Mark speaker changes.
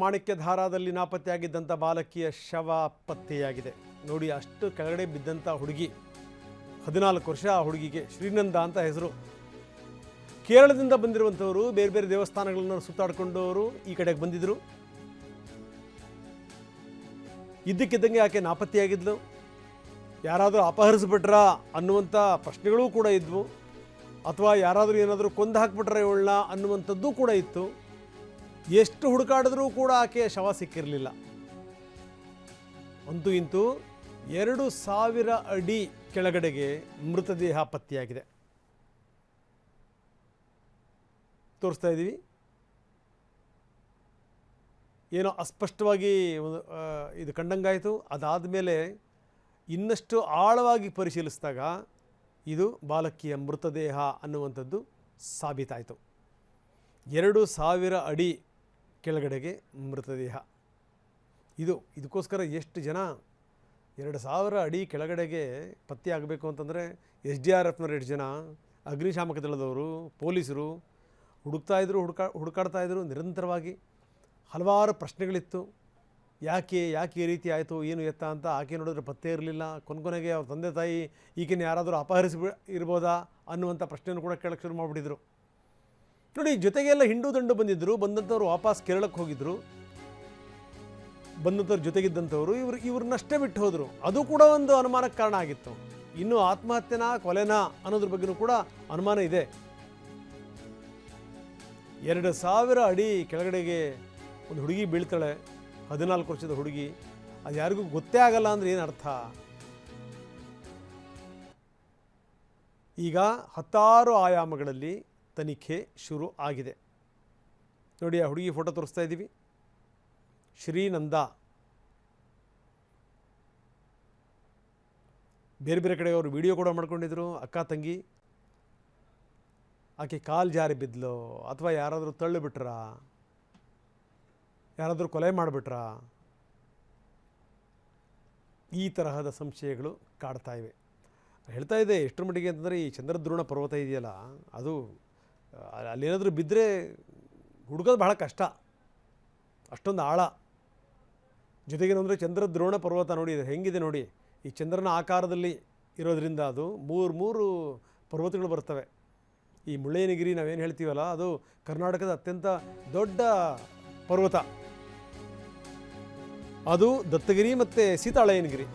Speaker 1: ಮಾಣಿಕ್ಯಧಾರಾದಲ್ಲಿ ನಾಪತ್ತೆಯಾಗಿದ್ದಂಥ ಬಾಲಕಿಯ ಶವ ಪತ್ತೆಯಾಗಿದೆ. ನೋಡಿ, ಅಷ್ಟು ಕೆಳಗಡೆ ಬಿದ್ದಂಥ ಹುಡುಗಿ, 14 ವರ್ಷ. ಆ ಹುಡುಗಿಗೆ ಶ್ರೀನಂದ ಅಂತ ಹೆಸರು. ಕೇರಳದಿಂದ ಬಂದಿರುವಂಥವರು, ಬೇರೆ ಬೇರೆ ದೇವಸ್ಥಾನಗಳನ್ನು ಸುತ್ತಾಡ್ಕೊಂಡವರು ಈ ಕಡೆಗೆ ಬಂದಿದ್ದರು. ಇದ್ದಕ್ಕಿದ್ದಂಗೆ ಆಕೆ ನಾಪತ್ತೆಯಾಗಿದ್ಲು. ಯಾರಾದರೂ ಅಪಹರಿಸ್ಬಿಟ್ರಾ ಅನ್ನುವಂಥ ಪ್ರಶ್ನೆಗಳೂ ಕೂಡ ಇದ್ವು, ಅಥವಾ ಯಾರಾದರೂ ಏನಾದರೂ ಕೊಂದು ಹಾಕ್ಬಿಟ್ರೆ ಇವಳನ್ನ ಅನ್ನುವಂಥದ್ದು ಕೂಡ ಇತ್ತು. ಎಷ್ಟು ಹುಡುಕಾಡಿದ್ರೂ ಕೂಡ ಆಕೆಯ ಶವ ಸಿಕ್ಕಿರಲಿಲ್ಲ. ಅಂತೂ ಇಂತೂ 2000 ಅಡಿ ಕೆಳಗಡೆಗೆ ಮೃತದೇಹ ಪತ್ತೆಯಾಗಿದೆ. ತೋರಿಸ್ತಾ ಇದ್ದೀವಿ. ಏನೋ ಅಸ್ಪಷ್ಟವಾಗಿ ಇದು ಕಂಡಂಗಾಯಿತು. ಅದಾದ ಮೇಲೆ ಇನ್ನಷ್ಟು ಆಳವಾಗಿ ಪರಿಶೀಲಿಸಿದಾಗ ಇದು ಬಾಲಕಿಯ ಮೃತದೇಹ ಅನ್ನುವಂಥದ್ದು ಸಾಬೀತಾಯಿತು. 2000 ಅಡಿ ಕೆಳಗಡೆಗೆ ಮೃತದೇಹ. ಇದಕ್ಕೋಸ್ಕರ ಎಷ್ಟು ಜನ 2000 ಅಡಿ ಕೆಳಗಡೆಗೆ ಪತ್ತೆ ಆಗಬೇಕು ಅಂತಂದರೆ SDRFನವ್ರು ಎಷ್ಟು ಜನ, ಅಗ್ನಿಶಾಮಕ ದಳದವರು, ಪೊಲೀಸರು ಹುಡುಕಾಡ್ತಾಯಿದ್ರು ನಿರಂತರವಾಗಿ. ಹಲವಾರು ಪ್ರಶ್ನೆಗಳಿತ್ತು. ಯಾಕೆ ಈ ರೀತಿ ಆಯಿತು, ಏನು ಎತ್ತ ಅಂತ. ಆಕೆ ನೋಡಿದ್ರೆ ಪತ್ತೆ ಇರಲಿಲ್ಲ. ಕೊನೆಗೆ ಅವ್ರ ತಂದೆ ತಾಯಿ ಈಕೆನ ಯಾರಾದರೂ ಇರ್ಬೋದಾ ಅನ್ನುವಂಥ ಪ್ರಶ್ನೆಯನ್ನು ಕೂಡ ಕೇಳಕ್ಕೆ ಶುರು ಮಾಡಿಬಿಟ್ಟಿದ್ರು. ನೋಡಿ, ಜೊತೆಗೆಲ್ಲ ಹಿಂಡು ದಂಡು ಬಂದಿದ್ದರು. ಬಂದಂಥವ್ರು ವಾಪಸ್ ಕೇರಳಕ್ಕೆ ಹೋಗಿದ್ದರು. ಬಂದಂಥವ್ರು ಜೊತೆಗಿದ್ದಂಥವ್ರು ಇವ್ರನ್ನಷ್ಟೇ ಬಿಟ್ಟು ಹೋದರು. ಅದು ಕೂಡ ಒಂದು ಅನುಮಾನಕ್ಕೆ ಕಾರಣ ಆಗಿತ್ತು. ಇನ್ನು ಆತ್ಮಹತ್ಯೆನಾ ಕೊಲೆನಾ ಅನ್ನೋದ್ರ ಬಗ್ಗೆಯೂ ಕೂಡ ಅನುಮಾನ ಇದೆ. 2000 ಅಡಿ ಕೆಳಗಡೆಗೆ ಒಂದು ಹುಡುಗಿ ಬೀಳ್ತಾಳೆ, 14 ವರ್ಷದ ಹುಡುಗಿ. ಅದು ಯಾರಿಗೂ ಗೊತ್ತೇ ಆಗಲ್ಲ ಅಂದರೆ ಏನು ಅರ್ಥ? ಈಗ 16 ಆಯಾಮಗಳಲ್ಲಿ ತನಿಖೆ ಶುರು ಆಗಿದೆ. ನೋಡಿ, ಆ ಹುಡುಗಿ ಫೋಟೋ ತೋರಿಸ್ತಾ ಇದ್ದೀವಿ. ಶ್ರೀನಂದ. ಬೇರೆ ಬೇರೆ ಕಡೆ ಅವರು ವಿಡಿಯೋ ಕೂಡ ಮಾಡ್ಕೊಂಡಿದ್ರು. ಅಕ್ಕ ತಂಗಿ. ಆಕೆ ಕಾಲು ಜಾರಿ ಬಿದ್ಲು, ಅಥವಾ ಯಾರಾದರೂ ತಳ್ಳಿಬಿಟ್ರಾ, ಯಾರಾದರೂ ಕೊಲೆ ಮಾಡಿಬಿಟ್ರಾ, ಈ ತರಹದ ಸಂಶಯಗಳು ಕಾಡ್ತಾ ಇವೆ. ಹೇಳ್ತಾ ಇದೆ ಎಷ್ಟರ ಮಟ್ಟಿಗೆ ಅಂತಂದರೆ, ಈ ಚಂದ್ರದ್ರೋಣ ಪರ್ವತ ಇದೆಯಲ್ಲ, ಅದು ಅಲ್ಲೇನಾದರೂ ಬಿದ್ದರೆ ಹುಡುಕೋದು ಬಹಳ ಕಷ್ಟ, ಅಷ್ಟೊಂದು ಆಳ. ಜೊತೆಗೇನೆಂದರೆ ಚಂದ್ರದ್ರೋಣ ಪರ್ವತ ನೋಡಿ ಹೆಂಗಿದೆ ನೋಡಿ. ಈ ಚಂದ್ರನ ಆಕಾರದಲ್ಲಿ ಇರೋದರಿಂದ ಅದು ಮೂರು ಪರ್ವತಗಳು ಬರ್ತವೆ. ಈ ಮುಳ್ಳಯ್ಯನಗಿರಿ ನಾವೇನು ಹೇಳ್ತೀವಲ್ಲ, ಅದು ಕರ್ನಾಟಕದ ಅತ್ಯಂತ ದೊಡ್ಡ ಪರ್ವತ. ಅದು ದತ್ತಗಿರಿ ಮತ್ತು ಸೀತಾಳಯ್ಯನಗಿರಿ.